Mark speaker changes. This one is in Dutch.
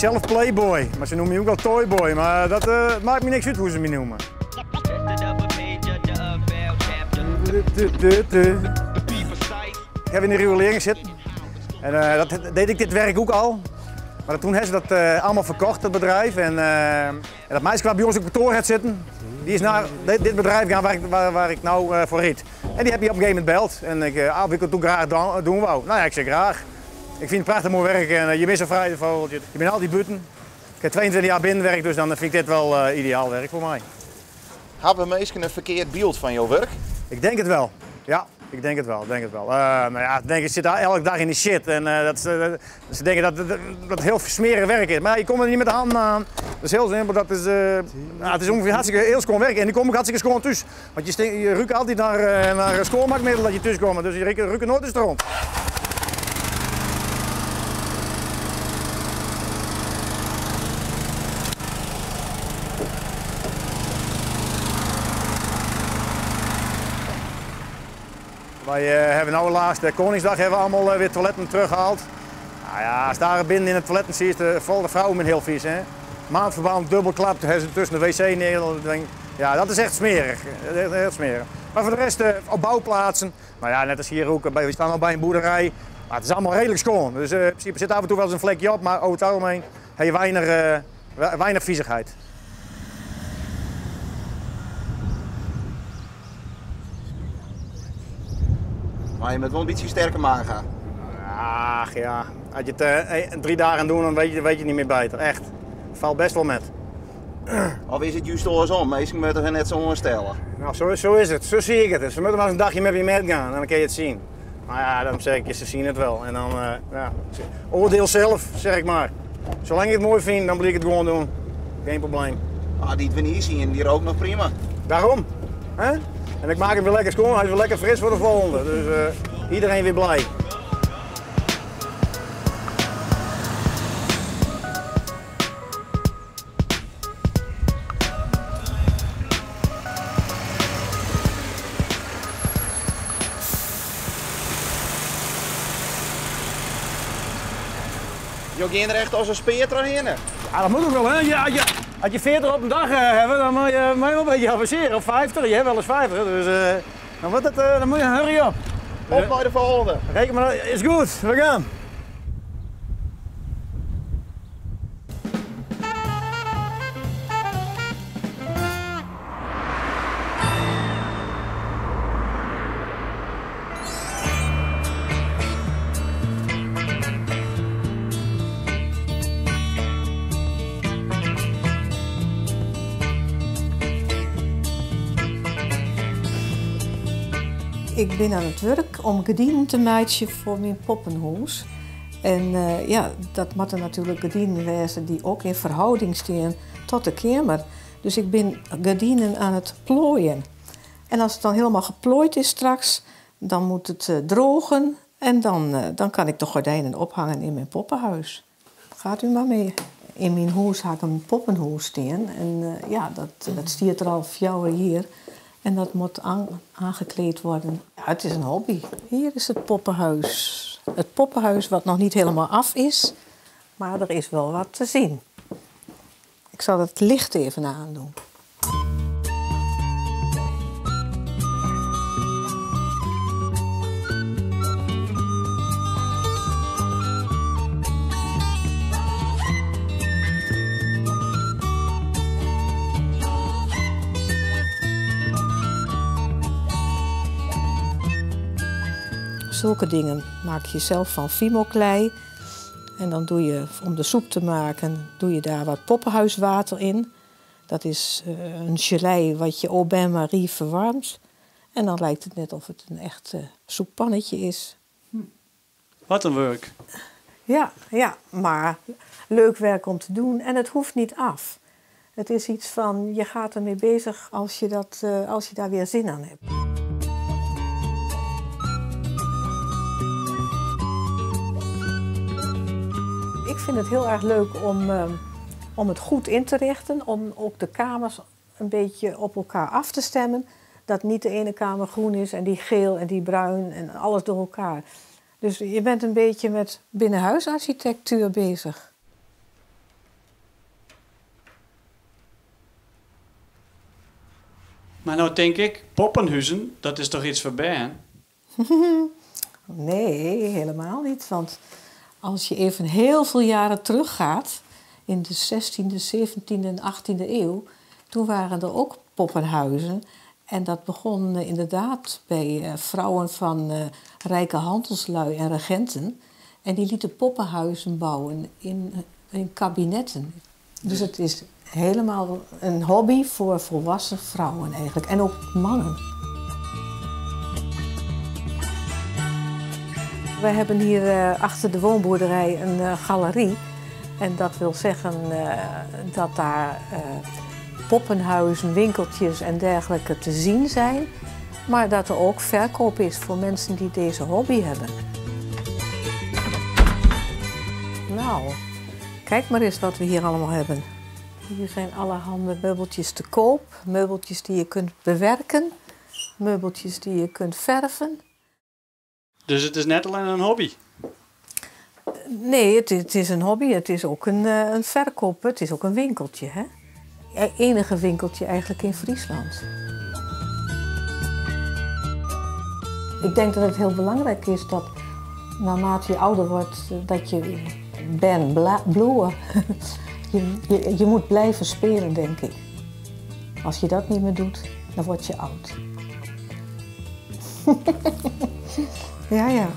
Speaker 1: zelf Playboy, maar ze noemen me ook wel Toyboy. Maar dat maakt me niks uit hoe ze me noemen. Ik heb in de riolering zitten. En dat deed ik dit werk ook al. Maar toen hebben ze dat allemaal verkocht, dat bedrijf. En dat meisje waar bij ons op kantoor had zitten, die is naar dit bedrijf gaan waar ik nou voor riet. En die heb je op een gegeven moment belt. En ik wil ik het ook graag doen wou. Nou ja, ik zeg graag. Ik vind het prachtig mooi werk en je mist een vrije vogeltje. Je bent altijd buiten. Ik heb 22 jaar binnenwerk, dus dan vind ik dit wel ideaal werk voor mij.
Speaker 2: Hebben mensen een verkeerd beeld van jouw werk?
Speaker 1: Ik denk het wel. Ja, ik denk het wel. Nou ja, ik zit daar elke dag in die shit. En ze denken dat het heel smerig werk is. Maar je komt er niet met de handen aan. Dat is heel simpel. Het is ongeveer hartstikke heel schoon werk. En die kom ik hartstikke schoon thuis. Want je ruikt altijd naar schoonmaakmiddel dat je thuis komt. Dus je ruikt nooit de stront. Wij hebben nou laatst de Koningsdag hebben we allemaal weer toiletten teruggehaald. Nou ja, als daar binnen in het toiletten zie je de vrouwen met heel vies. Hè? Maandverband, dubbelklap, hebben ze tussen de wc neer. Ja, dat is echt smerig. Heel smerig. Maar voor de rest op bouwplaatsen, nou ja, net als hier ook, we staan al bij een boerderij. Maar het is allemaal redelijk schoon. Dus in principe zit af en toe wel eens een vlekje op, maar over het algemeen heb je weinig viezigheid.
Speaker 2: Maar je moet wel een beetje sterker maag gaan.
Speaker 1: Ach ja, als je het 3 dagen doet, dan weet je het niet meer beter. Echt. Het valt best wel met.
Speaker 2: Of is het juist andersom? Meestal moeten we net zo onstellen.
Speaker 1: Nou, zo is het. Zo zie ik het. Dus we moeten maar eens een dagje met je mee gaan en dan kun je het zien. Maar ja, dan zeg ik je, ze zien het wel. En dan, ja, oordeel zelf, zeg ik maar. Zolang je het mooi vindt, dan moet ik het gewoon doen. Geen probleem.
Speaker 2: Ah, die het we niet zien, die rookt nog prima.
Speaker 1: Daarom. Hè? En ik maak hem weer lekker schoon, hij is weer lekker fris voor de volgende. Dus iedereen weer blij.
Speaker 2: Je ging er echt als een speer doorheen.
Speaker 1: Ja, dat moet ook wel, hè? Als je 40 op een dag hebben, dan moet je wel een beetje avanceren. Of 50, je hebt wel eens 50. Dus dan moet je hurry op.
Speaker 2: Op naar de volgende.
Speaker 1: Reken maar, is goed, we gaan.
Speaker 3: Ik ben aan het werk om gedienden te maken voor mijn poppenhuis. En ja, dat moeten natuurlijk gedienden wezen die ook in verhouding staan tot de kamer. Dus ik ben gedienden aan het plooien. En als het dan helemaal geplooid is straks, dan moet het drogen. En dan kan ik de gordijnen ophangen in mijn poppenhuis. Gaat u maar mee. In mijn huis heb ik een poppenhuis staan. En ja, dat stiert er al 4 jaar. En dat moet aangekleed worden. Ja, het is een hobby. Hier is het poppenhuis. Het poppenhuis wat nog niet helemaal af is. Maar er is wel wat te zien. Ik zal het licht even aandoen. Zulke dingen maak je zelf van fimo-klei. En dan doe je, om de soep te maken, doe je daar wat poppenhuiswater in. Dat is een gelei wat je au bain-marie verwarmt. En dan lijkt het net of het een echt soeppannetje is.
Speaker 4: Wat een werk.
Speaker 3: Ja, maar leuk werk om te doen en het hoeft niet af. Het is iets van, je gaat ermee bezig als je daar weer zin aan hebt. Ik vind het heel erg leuk om het goed in te richten. Om ook de kamers een beetje op elkaar af te stemmen. Dat niet de ene kamer groen is en die geel en die bruin en alles door elkaar. Dus je bent een beetje met binnenhuisarchitectuur bezig.
Speaker 4: Maar nou denk ik, poppenhuizen, dat is toch iets voor bijen?
Speaker 3: Nee, helemaal niet. Want als je even heel veel jaren teruggaat, in de 16e, 17e en 18e eeuw, toen waren er ook poppenhuizen. En dat begon inderdaad bij vrouwen van rijke handelslui en regenten. En die lieten poppenhuizen bouwen in kabinetten. Dus het is helemaal een hobby voor volwassen vrouwen eigenlijk. En ook mannen. We hebben hier achter de woonboerderij een galerie. En dat wil zeggen dat daar poppenhuizen, winkeltjes en dergelijke te zien zijn. Maar dat er ook verkoop is voor mensen die deze hobby hebben. Nou, kijk maar eens wat we hier allemaal hebben. Hier zijn allerhande meubeltjes te koop. Meubeltjes die je kunt bewerken. Meubeltjes die je kunt verven.
Speaker 4: Dus het is net alleen een hobby?
Speaker 3: Nee, het is een hobby. Het is ook een verkoop. Het is ook een winkeltje, hè? Het enige winkeltje eigenlijk in Friesland. Ik denk dat het heel belangrijk is dat naarmate je ouder wordt, dat je bent bloeien. Je moet blijven spelen, denk ik. Als je dat niet meer doet, dan word je oud. Ja, ja.